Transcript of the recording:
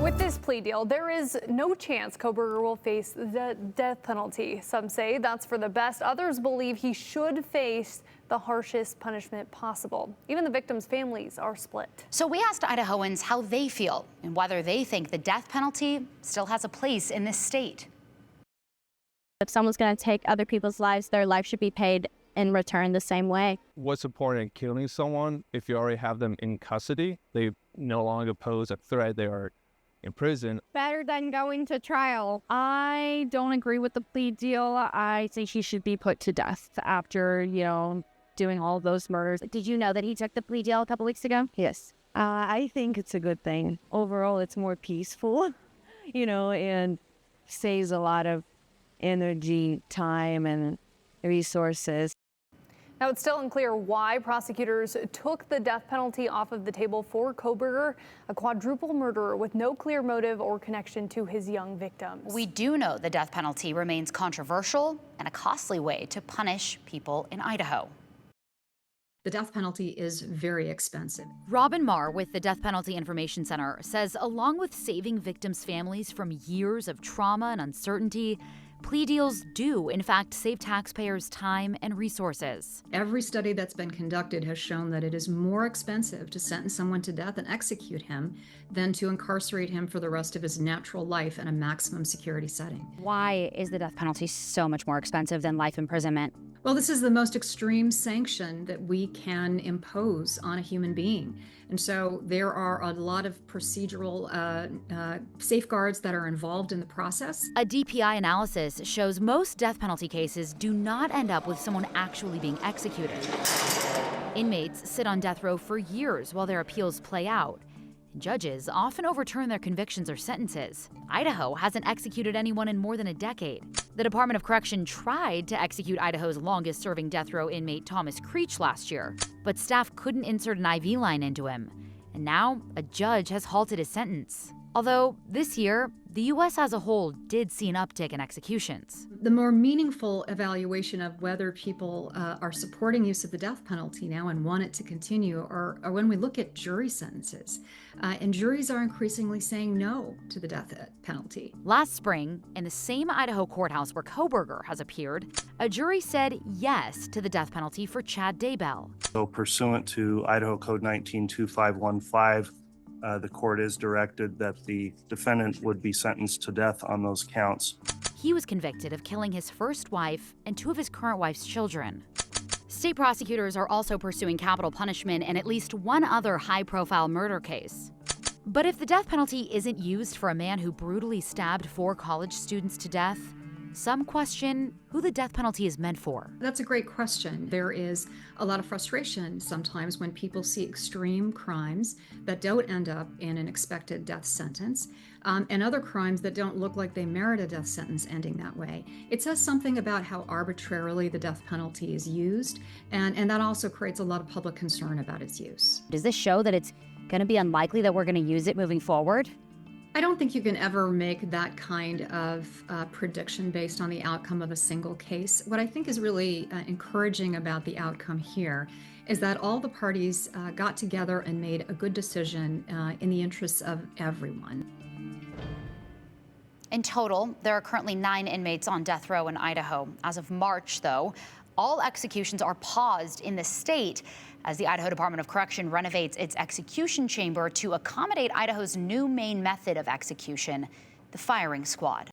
With this plea deal, there is no chance Kohberger will face the death penalty. Some say that's for the best. Others believe he should face the harshest punishment possible. Even the victims' families are split. So we asked Idahoans how they feel and whether they think the death penalty still has a place in this state. If someone's going to take other people's lives, their life should be paid in return the same way. What's important in killing someone? If you already have them in custody, they no longer pose a threat. They are in prison. Better than going to trial. I don't agree with the plea deal. I think he should be put to death after, doing all those murders. Did you know that he took the plea deal a couple weeks ago? Yes. I think it's a good thing. Overall, it's more peaceful, and saves a lot of energy, time, and resources. Now, it's still unclear why prosecutors took the death penalty off of the table for Kohberger, a quadruple murderer with no clear motive or connection to his young victims. We do know the death penalty remains controversial and a costly way to punish people in Idaho. The death penalty is very expensive. Robin Marr with the Death Penalty Information Center says along with saving victims' families from years of trauma and uncertainty, plea deals do, in fact, save taxpayers time and resources. Every study that's been conducted has shown that it is more expensive to sentence someone to death and execute him than to incarcerate him for the rest of his natural life in a maximum security setting. Why is the death penalty so much more expensive than life imprisonment? Well, this is the most extreme sanction that we can impose on a human being. And so there are a lot of procedural safeguards that are involved in the process. A DPI analysis shows most death penalty cases do not end up with someone actually being executed. Inmates sit on death row for years while their appeals play out. Judges often overturn their convictions or sentences. Idaho hasn't executed anyone in more than a decade. The Department of Correction tried to execute Idaho's longest-serving death row inmate Thomas Creech last year, but staff couldn't insert an IV line into him. And now, a judge has halted his sentence. Although, this year, the U.S. as a whole did see an uptick in executions. The more meaningful evaluation of whether people are supporting use of the death penalty now and want it to continue are when we look at jury sentences. And juries are increasingly saying no to the death penalty. Last spring, in the same Idaho courthouse where Kohberger has appeared, a jury said yes to the death penalty for Chad Daybell. So pursuant to Idaho Code 192515, the court is directed that the defendant would be sentenced to death on those counts. He was convicted of killing his first wife and two of his current wife's children. State prosecutors are also pursuing capital punishment in at least one other high-profile murder case. But if the death penalty isn't used for a man who brutally stabbed 4 college students to death, some question who the death penalty is meant for. That's a great question. There is a lot of frustration sometimes when people see extreme crimes that don't end up in an expected death sentence, and other crimes that don't look like they merit a death sentence ending that way. It says something about how arbitrarily the death penalty is used, and that also creates a lot of public concern about its use. Does this show that it's going to be unlikely that we're going to use it moving forward? I don't think you can ever make that kind of prediction based on the outcome of a single case. What I think is really encouraging about the outcome here is that all the parties got together and made a good decision in the interests of everyone. In total, there are currently 9 inmates on death row in Idaho. As of March, though, all executions are paused in the state as the Idaho Department of Correction renovates its execution chamber to accommodate Idaho's new main method of execution, the firing squad.